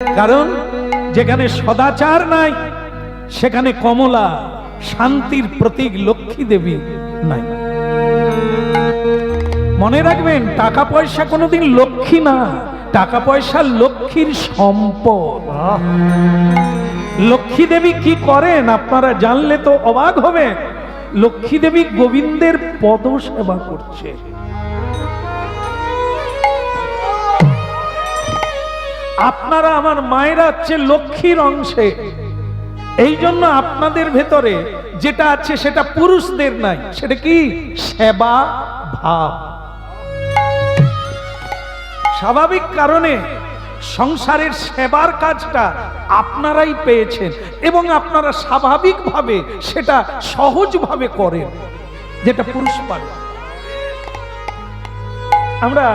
কারণ যেখানে সদাচার নাই সেখানে কমলা শান্তির প্রতীক লক্ষ্মী দেবী নাই। মনে রাখবেন, টাকা পয়সা কোনোদিন লক্ষ্মী না, টাকা পয়সা লক্ষ্মীর সম্পদ। লক্ষ্মী দেবী কি করেন আপনারা জানলে তো অবাক হবে। লক্ষ্মী দেবী গোবিন্দের পদ সেবা করছে। আপনারা আমার মায়েরা হচ্ছে লক্ষ্মীর অংশে। এই জন্য আপনাদের ভেতরে যেটা আছে সেটা পুরুষদের নাই, সেটা কি? সেবা ভাব। স্বাভাবিক কারণে সংসারের সেবার কাজটা আপনারাই পেয়েছেন এবং আপনারা স্বাভাবিকভাবে সেটা সহজভাবে করেন, যেটা পুরুষ পারে। আমরা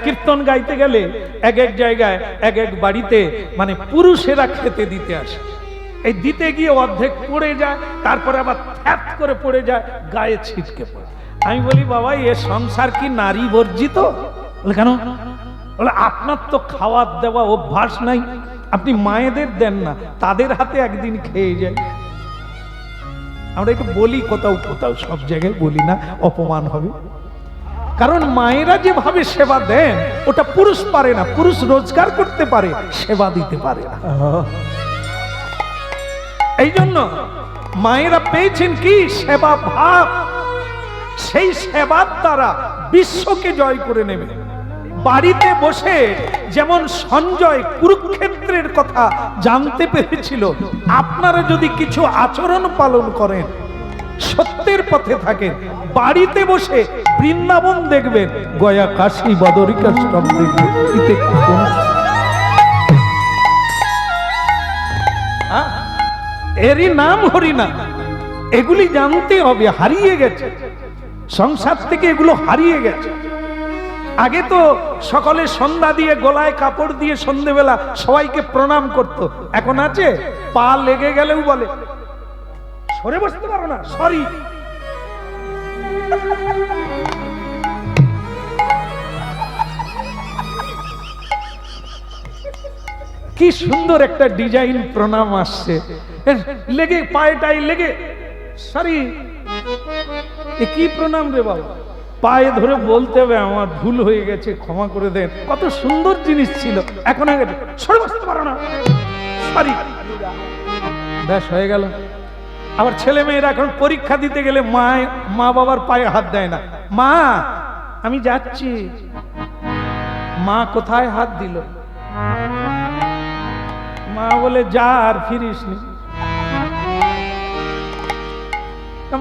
কীর্তন গাইতে গেলে এক এক জায়গায় এক এক বাড়িতে মানে পুরুষেরা খেতে দিতে আসে। এই দিতে গিয়ে অর্ধেক পড়ে যায়, তারপরে আবার থ্যাপ করে পড়ে যায়, গায়ে ছিটকে পড়ে। আমি বলি, বাবা এ সংসার কি নারী বর্জিত? বলে কেন? বলে আপনার তো খাওয়ার দেওয়া অভ্যাস নাই, আপনি মায়েদের দেন না, তাদের হাতে একদিন খেয়ে যায়। আমরা একটু বলি কোথাও কোথাও, সব জায়গায় বলি না, অপমান হবে। কারণ মায়েরা যেভাবে সেবা দেন ওটা পুরুষ পারে না। পুরুষ রোজগার করতে পারে, সেবা দিতে পারে না। এই জন্য মায়েরা পেয়েছেন কি? সেবা ভাব। সেই সেবার দ্বারা বিশ্বকে জয় করে নেবে। বাড়িতে বসে যেমন সঞ্জয় কুরুক্ষেত্রের কথা জানতে পেরেছিল, আপনারা যদি কিছু আচরণ পালন করেন, সত্যের পথে থাকেন, বাড়িতে বসে বৃন্দাবন দেখবেন, গয়া কাশী বদরিকা সব দেখবেন। এরই নাম হরিনাম। এগুলি জানতে হবে, হারিয়ে গেছে সংসার থেকে, এগুলো হারিয়ে গেছে। আগে তো সকলে সন্ধ্যা দিয়ে গলায় কাপড় দিয়ে সন্ধ্যেবেলা সবাইকে প্রণাম করত। এখন আছে পা লেগে গেলেও বলে সরে বসতে পারো না, সরি। কি সুন্দর একটা ডিজাইন প্রণাম আসছে, লেগে পায়েটাই লেগে সরি। এ কি প্রণাম রে বাবা? পায়ে ধরে বলতে হবে আমার ভুল হয়ে গেছে, ক্ষমা করে দেন। কত সুন্দর জিনিস ছিল, এখন সরে বসতে পারো না, সরি, ব্যাস হয়ে গেল। আবার ছেলে মেয়েরা এখন পরীক্ষা দিতে গেলে মা বাবার পায়ে হাত দেয় না। মা আমি যাচ্ছি। মা কোথায় হাত দিল? মা বলে যা, আর ফিরিস নি।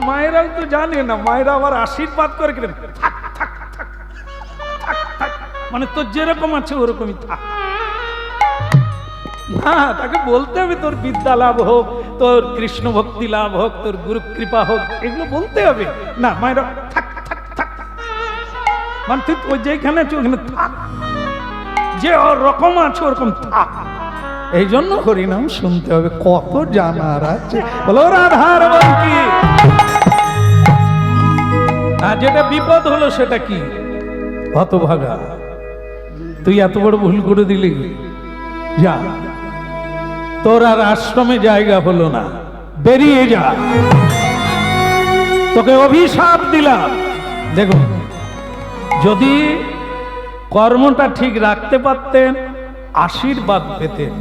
মায়েরাও তো জানে না, মায়েরা আবার আশীর্বাদ করে গেলেন, থাক থাক থাক থাক থাক, মানে তোর যেরকম আছে ওরকমই থাক। না, তাকে বলতে হবে তোর বিদ্যা লাভ হোক, তোর কৃষ্ণ ভক্তি লাভ হোক, তোর গুরু কৃপা হোক, এগুলো বলতে হবে। না, মায়েরা থাক থাক থাক, মানে তুই ওই যেখানে আছে ওখানে থাক, যে রকম আছে ওরকম থাক। এই জন্য হরিনাম শুনতে হবে, কত জানার আছে। বলো রাধার কি। আর যেটা বিপদ হলো সেটা কি? হতভাগা, তুই এত বড় ভুল করে দিলি, যা, তোর আর আশ্রমে জায়গা হলো না, বেরিয়ে যা, তোকে অভিশাপ দিলাম। দেখুন, যদি কর্মটা ঠিক রাখতে পারতেন আশীর্বাদ পেতেন,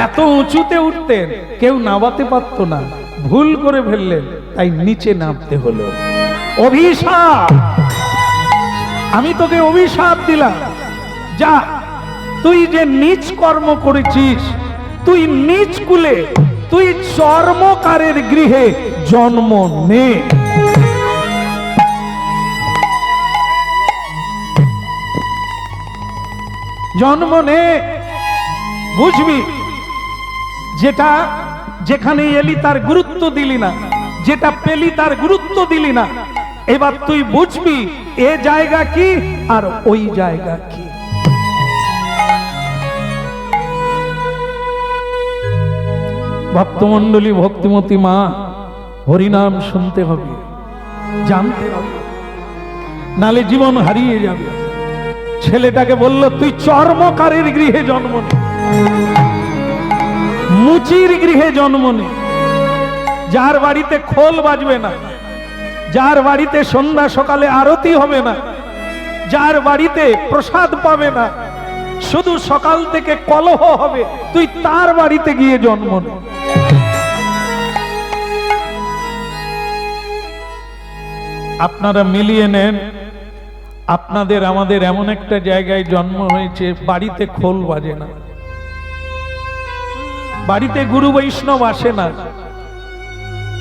এত উঁচুতে উঠতেন, কেউ নামাতে পারতো না। ভুল করে ফেললেন, তাই নিচে নামতে হলো। অভিশাপ, আমি তোকে অভিশাপ দিলাম, যা, তুই যে নীচ কর্ম করেছিস, তুই নীচ কুলে, তুই চর্মকারের গৃহে জন্ম নে। জন্ম নে, বুঝবি যেটা যেখানে এলি তার গুরুত্ব দিলি না, যেটা পেলি তার গুরুত্ব দিলি না। এবার তুই বুঝবি এ জায়গা কি আর ওই জায়গা কি। ভক্তমণ্ডলী, ভক্তিমতী মা, হরিনাম শুনতে হবে, জানতে হবে, নালে জীবন হারিয়ে যাবে। ছেলেটাকে বলল তুই চর্মকারের গৃহে জন্ম নে। মুচির গৃহে জন্ম নেই, যার বাড়িতে খোল বাজবে না, যার বাড়িতে সন্ধ্যা সকালে আরতি হবে না, যার বাড়িতে প্রসাদ পাবে না, শুধু সকাল থেকে কলহ হবে, তুই তার বাড়িতে গিয়ে জন্ম নে। আপনারা মিলিয়ে নেন, আপনাদের আমাদের এমন একটা জায়গায় জন্ম হয়েছে বাড়িতে খোল বাজে না, বাড়িতে গুরু বৈষ্ণব আসে না,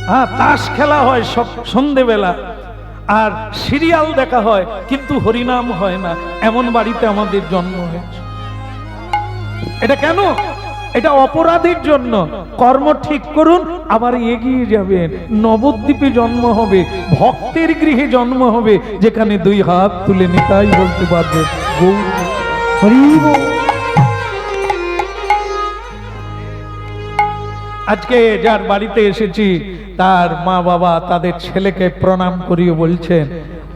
হ্যাঁ তাস খেলা হয় সব সন্ধেবেলা, আর সিরিয়াল দেখা হয় কিন্তু হরিনাম হয় না, এমন বাড়িতে আমাদের জন্ম হয়েছে। এটা কেন? এটা অপরাধের জন্য। কর্ম ঠিক করুন, আবার এগিয়ে যাবেন। নবদ্বীপে জন্ম হবে, ভক্তের গৃহে জন্ম হবে, যেখানে দুই হাত তুলে নিতাই বলতে পারবে গৌর হরি বল। আজকে যার বাড়িতে এসেছি তার মা বাবা তাদের ছেলেকে প্রণাম করিয়ে বলছেন,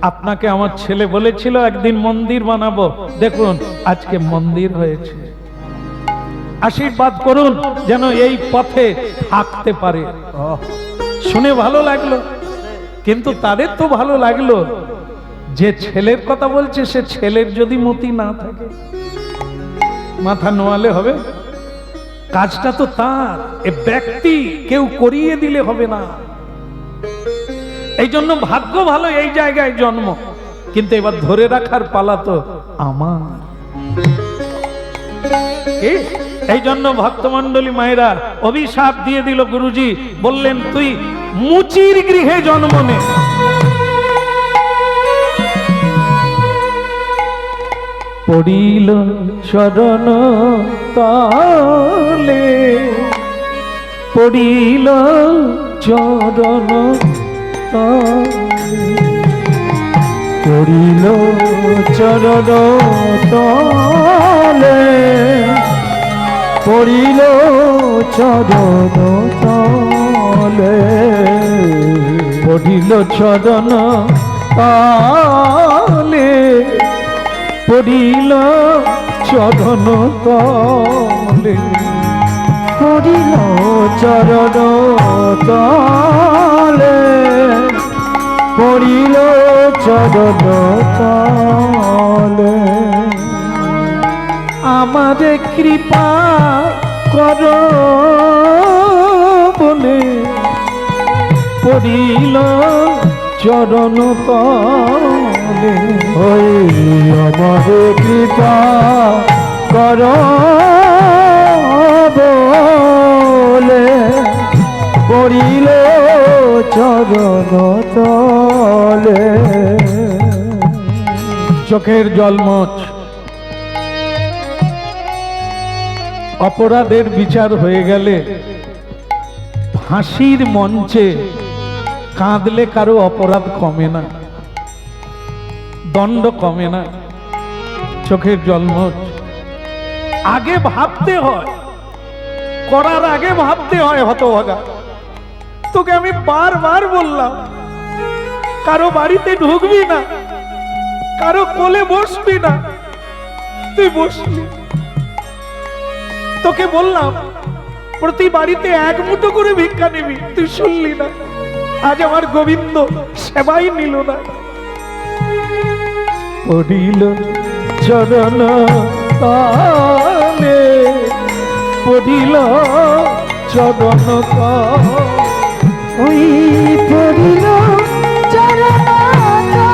আপনাকে আমার ছেলে বলেছিল একদিন মন্দির বানাবো, দেখুন আজকে মন্দির হয়েছে। আশীর্বাদ করুন যেন এই পথে থাকতে পারে। শুনে ভালো লাগলো, কিন্তু তাদের তো ভালো লাগলো, যে ছেলের কথা বলছে সে ছেলের যদি মতি না থাকে, মাথা নোয়ালে হবে? কাজটা তো তার, এ ব্যক্তি কেউ করিয়ে দিলে হবে না। এই জন্য ভাগ্য ভালো এই জায়গায় জন্ম, কিন্তু এবার ধরে রাখার পালা তো আমার। এই জন্য ভক্তমন্ডলী মায়েরা অভিশাপ দিয়ে দিল, গুরুজি বললেন তুই মুচির গৃহে জন্ম নে। পড়িল চরণ তলে, পড়িল চরণ তলে, পড়িল চরণ তলে, পড়িল চরণ তলে, পড়িল চরণ তলে, পড়িল চরণ তলে, পড়িল চরণ তলে, পড়িল চরণ তলে। আমারে কৃপা কর বলে পড়িল চরণ তলে, ওই আমারে কৃপা কর বলে পড়িল চরণ তলে। চোখের জলমোচ, অপরাধের বিচার হয়ে গেলে ফাঁসির মঞ্চে কাঁদলে কারো অপরাধ কমে না, দণ্ড কমে না। চোখের জলমোচ আগে ভাবতে হয়, করার আগে ভাবতে হয়। হতভাগা, তোকে আমি বারবার বললাম কারো বাড়িতে ঢুকবি না, কারো কোলে বসবি না, তুই বসলি। তোকে বললাম প্রতি বাড়িতে এক মুঠো করে ভিক্ষা নিবি, তুই শুনলি না। আজ আমার গোবিন্দ সেবাই নিল না। পড়িল চরণ তলে, পড়িল চরণ তলে, ওই পড়িল চরণ তলে,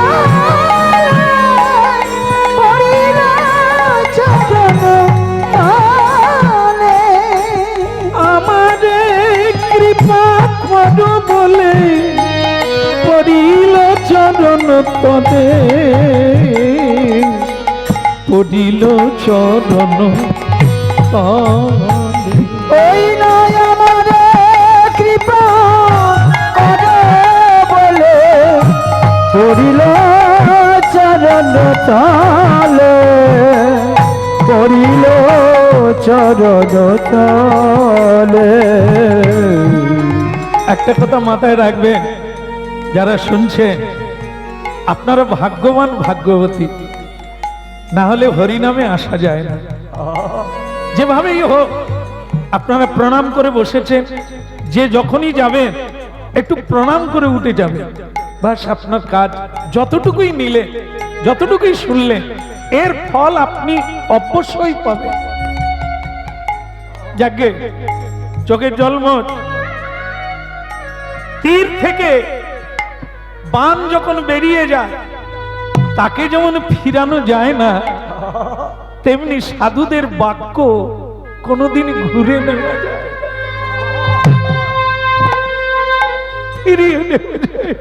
পড়িল চরণ তলে। আমারে কৃপা কর বলে পড়িল চরণ তলে, পড়িল চরণ তলে। ওই নয় আমারে কৃপা কর বলে পড়িল চরণ তলে, পড়িল চরণ তলে। একটা কথা মাথায় রাখবেন যারা শুনছেন, আপনারা ভাগ্যবান ভাগ্যবতী, না হলে হরিনামে আসা যায় না। যেভাবেই হোক আপনারা প্রণাম করে বসেছেন, যে যখনই যাবেন একটু প্রণাম করে উঠে যাবেন, বাস আপনার কাজ। যতটুকুই নিলেন, যতটুকুই শুনলেন, এর ফল আপনি অবশ্যই পাবেন। যাকে চোখের জলমট, তীর থেকে বান যখন বেরিয়ে যায় তাকে যেমন ফিরানো যায় না, তেমনি সাধুদের বাক্য কোনোদিন ঘুরে নেওয়া যায়, ফিরিয়ে নেওয়া যায়।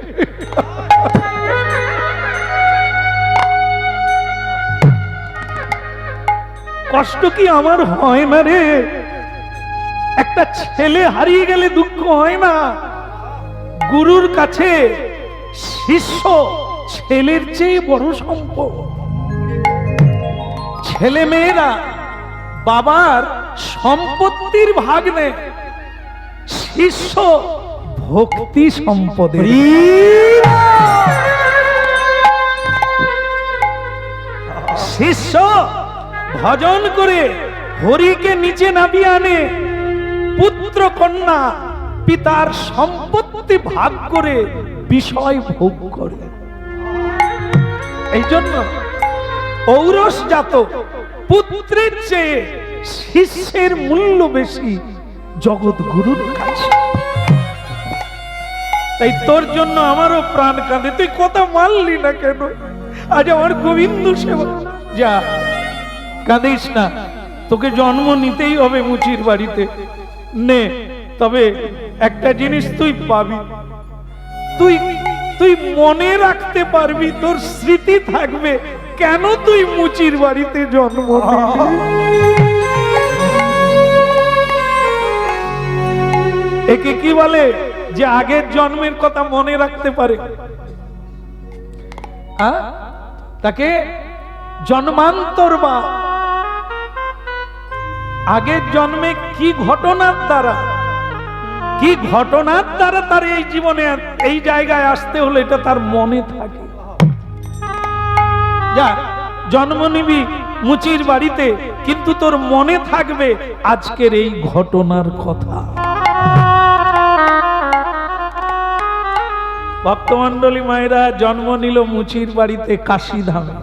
কষ্ট কি আমার হয় না রে? একটা ছেলে হারিয়ে গেলে দুঃখ হয় না? গুরুর কাছে শিষ্য ছেলের চেয়ে বড় সম্পদ। ছেলে মেয়েরা বাবার সম্পত্তির ভাগ নেয়, শিষ্য ভক্তি সম্পদের। শিষ্য ভজন করে হরিকে নিচে নামিয়ে আনে, পুত্র কন্যা পিতার সম্পত্তি ভাগ করে বিষয় ভোগ করে। এই জন্য ঔরস জাত পুত্রের চেয়ে শিষ্যের মূল্য বেশি জগৎ গুরুর কাছে। তাই তোর জন্য আমারও প্রাণ কাঁদে। তুই কথা মানলি না কেন? আজ আমার গোবিন্দ সেবা। যা, কাঁদিস না, তোকে জন্ম নিতেই হবে মুচির বাড়িতে। নে, তবে একটা জিনিস তুই পাবি, তুই মনে রাখতে পারবি, তোর স্মৃতি থাকবে কেন তুই মুচির বাড়িতে জন্ম নিলি। একে কি বলে? যে আগের জন্মের কথা মনে রাখতে পারে, তাকে জন্মান্তর বা আগের জন্মে কি ঘটনার দ্বারা তার এই জীবনে এই জায়গায় আসতে হলো, এটা তার মনে থাকে। যা, জন্ম নিবি মুচির বাড়িতে, কিন্তু তোর মনে থাকবে আজকের এই ঘটনার কথা। ভক্তমন্ডলী মায়েরা, জন্ম নিল মুচির বাড়িতে কাশীধামে।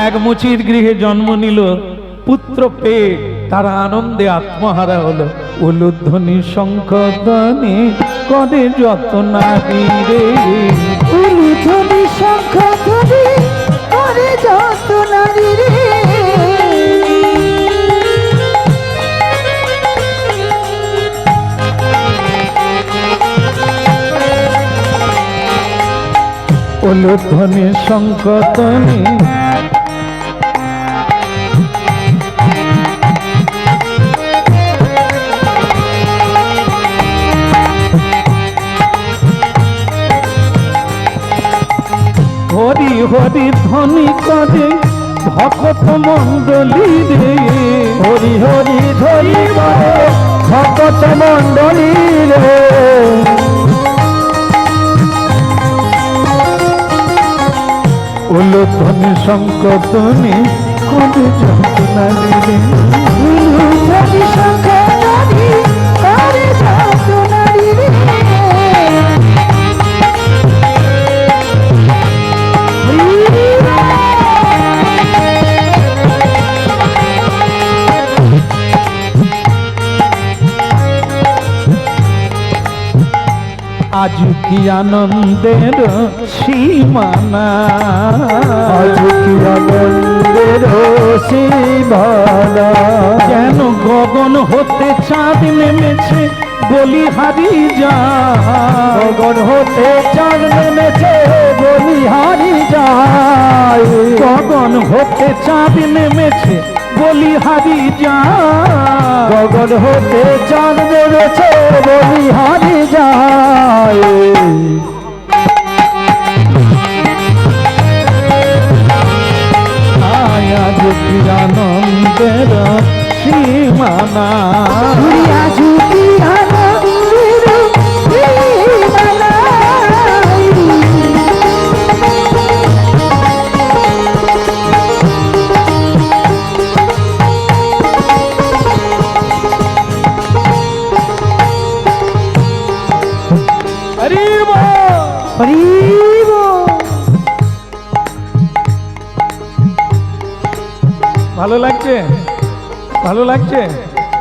এক মুচির গৃহে জন্ম নিল, পুত্র পেয়ে তারা আনন্দে আত্মহারা হলো। উলুধ্বনি শঙ্খধ্বনি করে যত নারী রে, উলুধ্বনি শঙ্খধ্বনি করে যত নারী রে, উলুধ্বনি শঙ্খধ্বনি হরি হরি ধ্বনি করে ভকত মণ্ডলী রে, হরি হরি ধ্বনি করে ভকত মণ্ডলী রে, উলুধ্বনি শঙ্খধ্বনি করে যত নারী রে, উলুধ্বনি শঙ্খধ্বনি করে যত নারী রে, আজ কি আনন্দের সীমানা, আজ কি আনন্দের সীমানা, যেন গগন হতে চাঁদ নেমেছে বলিহারি যায়, গগন হতে চাঁদ নেমেছে বলিহারি যায়, গগন হতে চাঁদ নেমেছে বলিহারি যায়, গগন হতে চাঁদ নেমেছে বলিহারি যায়, আজ কি আনন্দের সীমানা, আজ কি আনন্দের সীমানা, ভালো লাগছে? ভালো লাগছে?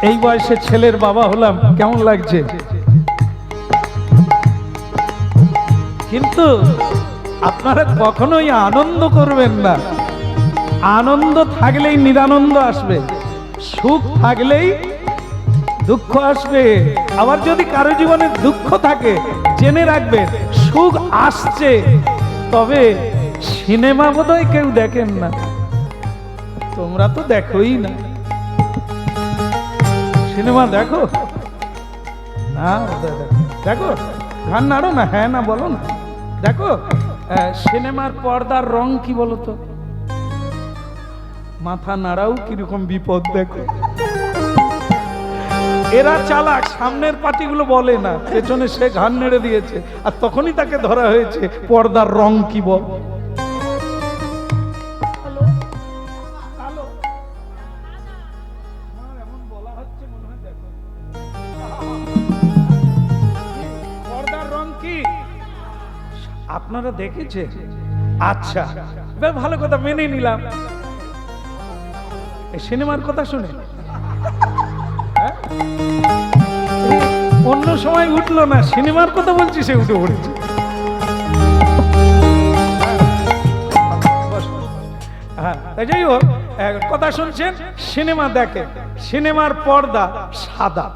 এই বয়সে ছেলের বাবা হলাম, কেমন লাগছে? কিন্তু আপনারা কখনোই আনন্দ করবেন না। আনন্দ থাকলেই নিরানন্দ আসবে, সুখ থাকলেই দুঃখ আসবে। আবার যদি কারো জীবনে দুঃখ থাকে, জেনে রাখবেন সুখ আসছে, তবে সিনেমা বোধহয় কেউ দেখেন না। তোমরা তো দেখোই না। সিনেমা দেখো না? দেখো, গান নাড়ো না, হ্যাঁ না বলো না। দেখো সিনেমার পর্দার রং কি বলো তো? মাথা নাড়াও কিরকম বিপদ দেখো। এরা চালাক, সামনের পার্টিগুলো বলে না, পেছনে সে ঘাড় নেড়ে দিয়েছে, আর তখনই তাকে ধরা হয়েছে পর্দার রং কি বল। পর্দার রং কি আপনারা দেখেছে? আচ্ছা, বেশ ভালো কথা, মেনে নিলাম। এই সিনেমার কথা শুনে অন্য সময় উঠলো না, সিনেমার কথা বলছি সে উঠে পড়েছে। হ্যাঁ, যাই হোক, কথা শুনছেন, সিনেমা দেখে, সিনেমার পর্দা সাদা।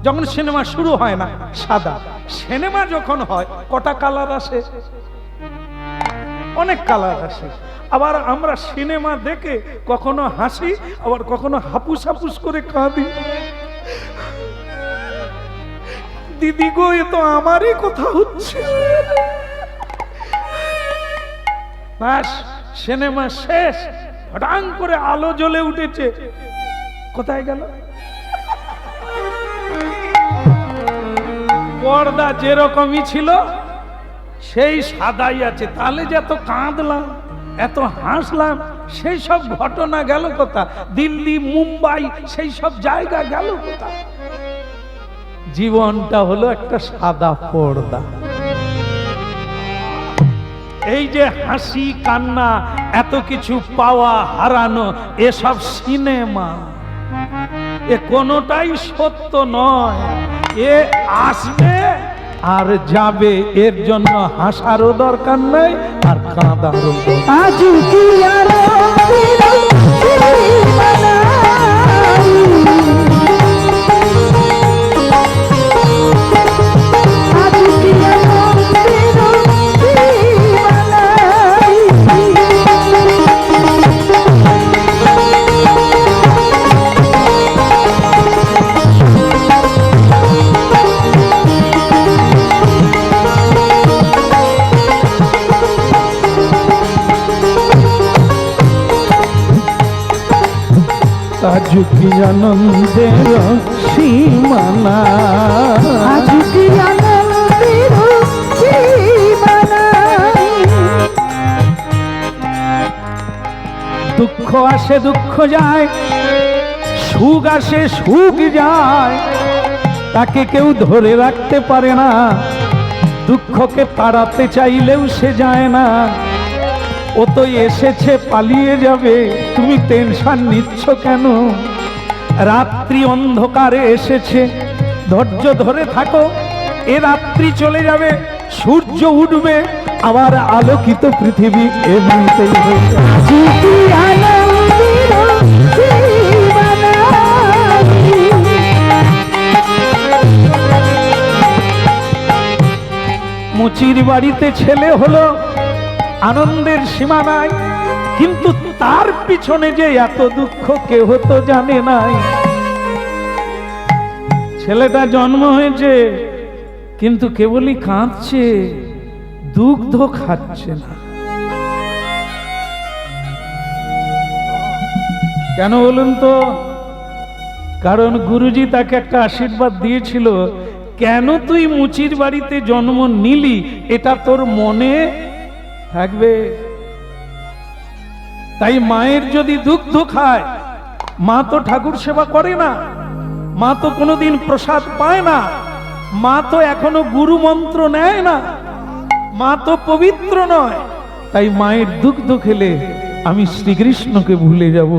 যখন সিনেমা শুরু হয় না সাদা, সিনেমা যখন হয় কটা কালার আসে? অনেক কালার আসে। আবার আমরা সিনেমা দেখে কখনো হাসি, আবার কখনো হাপুস হাপুস করে কাঁদি। দিদি গো, এ তো আমারই কথা হচ্ছে। ব্যাস, সিনেমা শেষ, হঠাৎ করে আলো জ্বলে উঠেছে, কোথায় গেল? পর্দা যেরকমই ছিল সেই সাদাই আছে। তাহলে যে এত কাঁদলাম, এত হাসলাম, সেই সব ঘটনা গেল কোথা? দিল্লি, মুম্বাই, সেই সব জায়গা গেল কোথা? জীবনটা হলো একটা সাদা পর্দা। এই যে হাসি কান্না, এত কিছু পাওয়া হারানো, এসব সিনেমা, এ কোনোটাই সত্য নয়। এ আসবে আর যাবে, এর জন্য হাসারও দরকার নাই আর কাঁদারও দরকার। আজ কি আজ কি আনন্দের সীমানা, আজ কি আনন্দের সীমানা। দুঃখ আসে দুঃখ যায়, সুখ আসে সুখ যায়, তাকে কেউ ধরে রাখতে পারে না। দুঃখকে তাড়াতে চাইলেও সে যায় না। ও তো এসেছে, পালিয়ে যাবে, তুমি টেনশন নিচ্ছ কেন? রাত্রি অন্ধকারে এসেছে, ধৈর্য ধরে থাকো, এ রাত্রি চলে যাবে, সূর্য উঠবে, আবার আলোকিত পৃথিবী এমনিতেই হয়ে যাবে। আজ কি আনন্দের সীমানা। মুচির বাড়িতে ছেলে হলো, আনন্দের সীমা নাই, কিন্তু তার পিছনে যে এত দুঃখ কেউ তো জানে নাই। ছেলেটা জন্ম হয়েছে, কিন্তু কেবলই কাঁদছে, দুগ্ধ খাচ্ছে না। কেন বলুন তো? কারণ গুরুজি তাকে একটা আশীর্বাদ দিয়েছিল, কেন তুই মুচির বাড়িতে জন্ম নিলি এটা তোর মনে থাকবে। তাই মায়ের যদি দুগ্ধ খায়, মা তো ঠাকুর সেবা করে না, মা তো কোনোদিন প্রসাদ পায় না, মা তো এখনো গুরু মন্ত্র নেয় না, মা তো পবিত্র নয়। তাই মায়ের দুগ্ধ খেলে আমি শ্রীকৃষ্ণকে ভুলে যাব,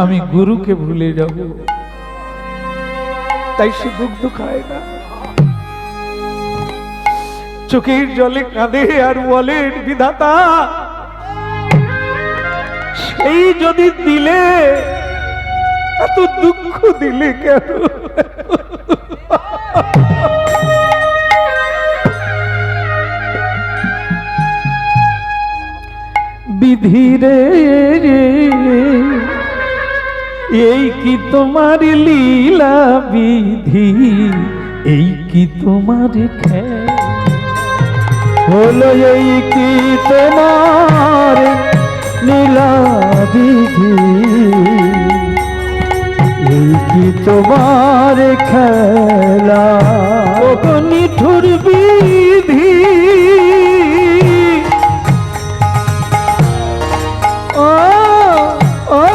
আমি গুরুকে ভুলে যাব। তাই সে দুগ্ধ খায় না, চোখের জলে কাঁদে আর বলে, বিধাতা সেই যদি দিলে, এত দুঃখ দিলে কেন? বিধি রে, এই কি তোমার লীলা বিধি, এই কি তোমার খেলা, হলো এই কি তোমার লীলা বিধি, এই কি তোমার খেলা, ওগো নিঠুর বিধি, ও ও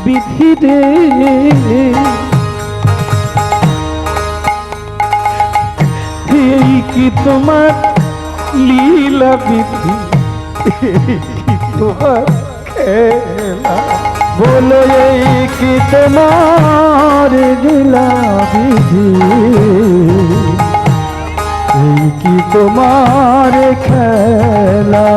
বিধি রে, এই কি তোমার লীলা বিধি, এই কি তোমার খেলা, বলো এই কি তোমার লীলা বিধি, এই কি তোমার খেলা।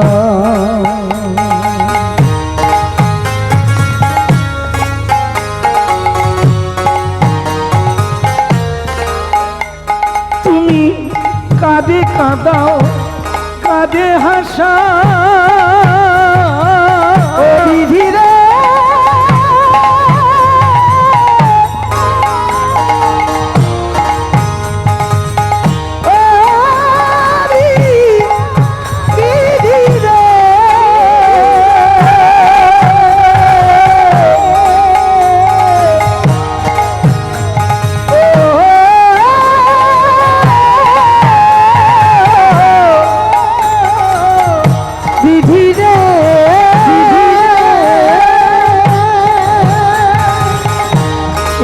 তুমি কাঁদে কাঁদাও, কাঁদে হাসা, বিধি রে,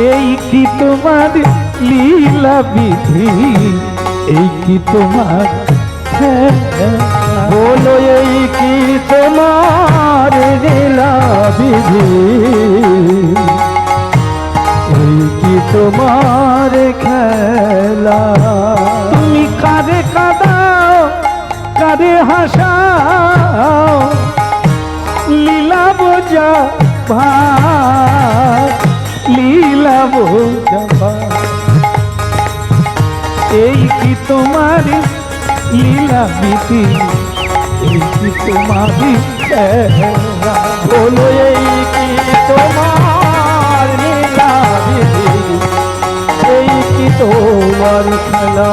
এই কি তোমার লীলা বিধি, এই কি তোমার খেলা, বলো এই কি তোমার লীলা বিধি, এই কি তোমার খেলা। তুমি কাঁদে কাঁদাও, কাঁদে হাসাও, লীলা বোঝা ভার, লীলা বোঝা ভার, এই কি তোমার লীলা বিধি, এই কি তোমার খেলা, বলো এই কি তোমার লীলা বিধি, এই কি তোমার খেলা।